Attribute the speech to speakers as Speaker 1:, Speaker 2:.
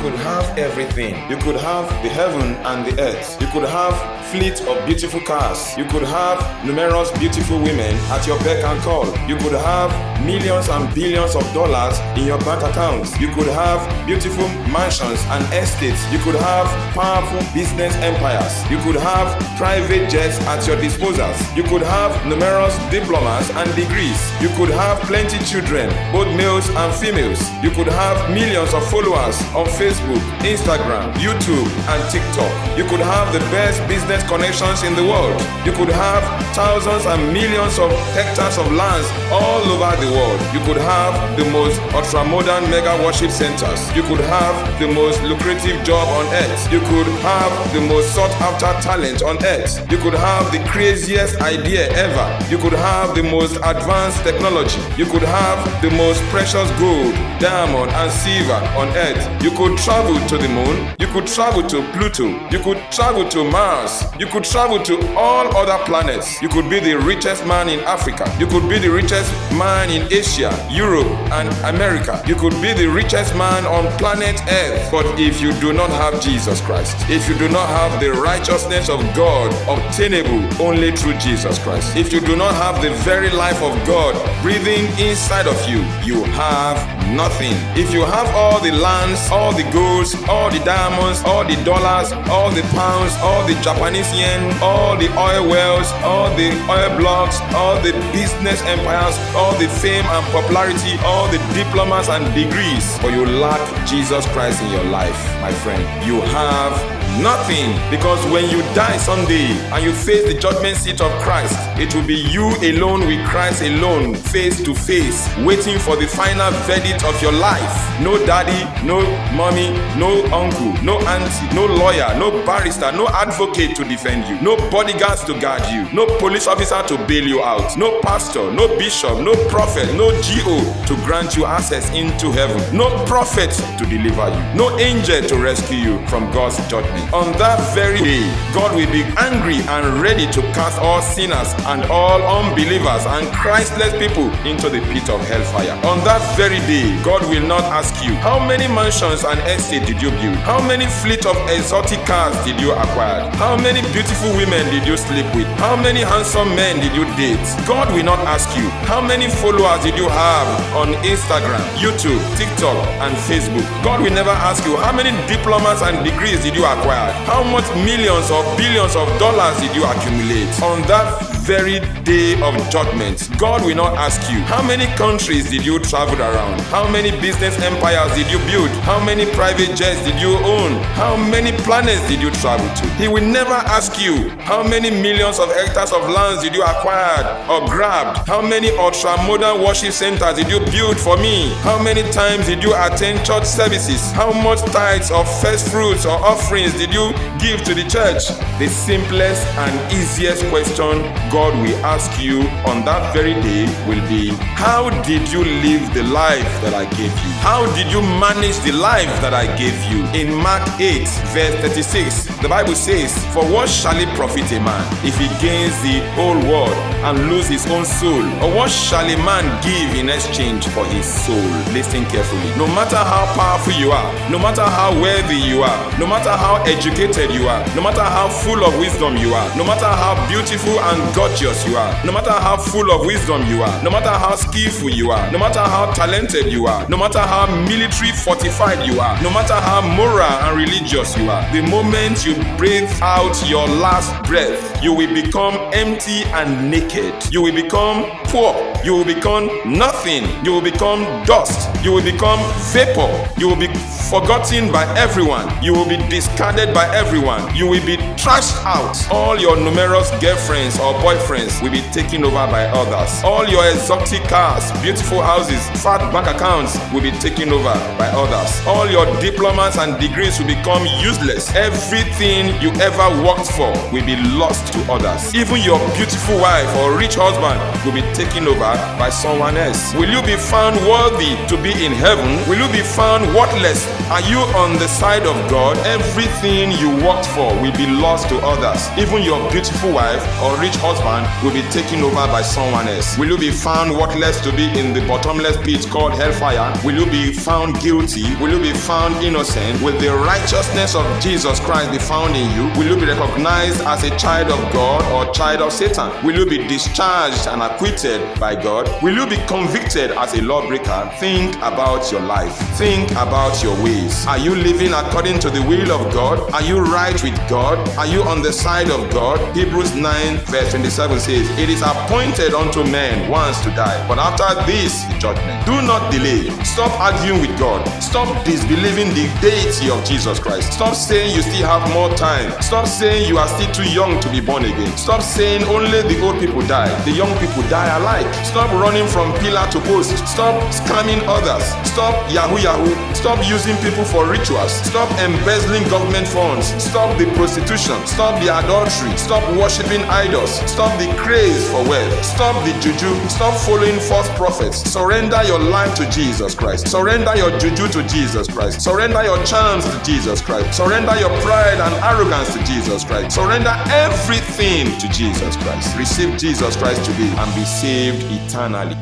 Speaker 1: could have everything. You could have the heaven and the earth. You could have fleet of beautiful cars. You could have numerous beautiful women at your beck and call. You could have millions and billions of dollars in your bank accounts. You could have beautiful mansions and estates. You could have powerful business empires. You could have private jets at your disposals. You could have numerous diplomas and degrees. You could have plenty children, both males and females. You could have millions of followers on Facebook, Instagram, YouTube, and TikTok. You could have the best business connections in the world. You could have thousands and millions of hectares of lands all over the world. You could have the most ultra-modern mega worship centers. You could have the most lucrative job on earth. You could have the most sought-after talent on earth. You could have the craziest idea ever. You could have the most advanced technology. You could have the most precious gold, diamond, and silver on earth. You could travel to the moon. You could travel to Pluto. You could travel to Mars. You could travel to all other planets. You could be the richest man in Africa. You could be the richest man in Asia, Europe, and America. You could be the richest man on planet Earth. But if you do not have Jesus Christ, if you do not have the righteousness of God obtainable only through Jesus Christ, if you do not have the very life of God breathing inside of you, you have nothing. If you have all the lands, all the golds, all the diamonds, all the dollars, all the pounds, all the Japanese yen, all the oil wells, all the oil blocks, all the business empires, all the fame and popularity, all the diplomas and degrees, but you lack Jesus Christ in your life, my friend, you have nothing. Because when you die someday and you face the judgment seat of Christ, it will be you alone with Christ alone, face to face, waiting for the final verdict of your life. No daddy, no mommy, no uncle, no auntie, no lawyer, no barrister, no advocate to defend you, no bodyguards to guard you, no police officer to bail you out, no pastor, no bishop, no prophet, no GO to grant you access into heaven, no prophet to deliver you, no angel to rescue you from God's judgment. On that very day, God will be angry and ready to cast all sinners and all unbelievers and Christless people into the pit of hellfire. On that very day, God will not ask you, how many mansions and estates did you build? How many fleet of exotic cars did you acquire? How many beautiful women did you sleep with? How many handsome men did you date? God will not ask you, how many followers did you have on Instagram, YouTube, TikTok, and Facebook? God will never ask you, how many diplomas and degrees did you acquire? How much millions or billions of dollars did you accumulate? On that very day of judgment, God will not ask you, how many countries did you travel around? How many business empires did you build? How many private jets did you own? How many planets did you travel to? He will never ask you, how many millions of hectares of lands did you acquire or grabbed? How many ultra-modern worship centers did you build for me? How many times did you attend church services? How much tithes of first fruits or offerings did you give to the church? The simplest and easiest question God will ask you on that very day will be, how did you live the life that I gave you? How did you manage the life that I gave you? In Mark 8 verse 36, the Bible says, for what shall it profit a man if he gains the whole world and lose his own soul? Or what shall a man give in exchange for his soul? Listen carefully. No matter how powerful you are, no matter how wealthy you are, no matter how educated you are, no matter how full of wisdom you are, no matter how beautiful and gorgeous you are, no matter how full of wisdom you are, no matter how skillful you are, no matter how talented you are, no matter how military fortified you are, no matter how moral and religious you are, the moment you breathe out your last breath, you will become empty and naked. You will become poor. You will become nothing. You will become dust. You will become vapor. You will be forgotten by everyone. You will be discarded by everyone. You will be trashed out. All your numerous girlfriends or boyfriends will be taken over by others. All your exotic cars, beautiful houses, fat bank accounts will be taken over by others. All your diplomas and degrees will become useless. Everything you ever worked for will be lost to others. Even your beautiful wife or rich husband will be taken over by someone else? Will you be found worthy to be in heaven? Will you be found worthless? Are you on the side of God? Everything you worked for will be lost to others. Even your beautiful wife or rich husband will be taken over by someone else. Will you be found worthless to be in the bottomless pit called hellfire? Will you be found guilty? Will you be found innocent? Will the righteousness of Jesus Christ be found in you? Will you be recognized as a child of God or child of Satan? Will you be discharged and acquitted by God? Will you be convicted as a lawbreaker? Think about your life. Think about your ways. Are you living according to the will of God? Are you right with God? Are you on the side of God? Hebrews 9 verse 27 says, "It is appointed unto men once to die, but after this, judgment." Do not delay. Stop arguing with God. Stop disbelieving the deity of Jesus Christ. Stop saying you still have more time. Stop saying you are still too young to be born again. Stop saying only the old people die. The young people die alike. Stop running from pillar to post. Stop scamming others. Stop yahoo. Stop using people for rituals. Stop embezzling government funds. Stop the prostitution. Stop the adultery. Stop worshiping idols. Stop the craze for wealth. Stop the juju. Stop following false prophets. Surrender your life to Jesus Christ. Surrender your juju to Jesus Christ. Surrender your charms to Jesus Christ. Surrender your pride and arrogance to Jesus Christ. Surrender everything to Jesus Christ. Receive Jesus Christ today and be saved eternally.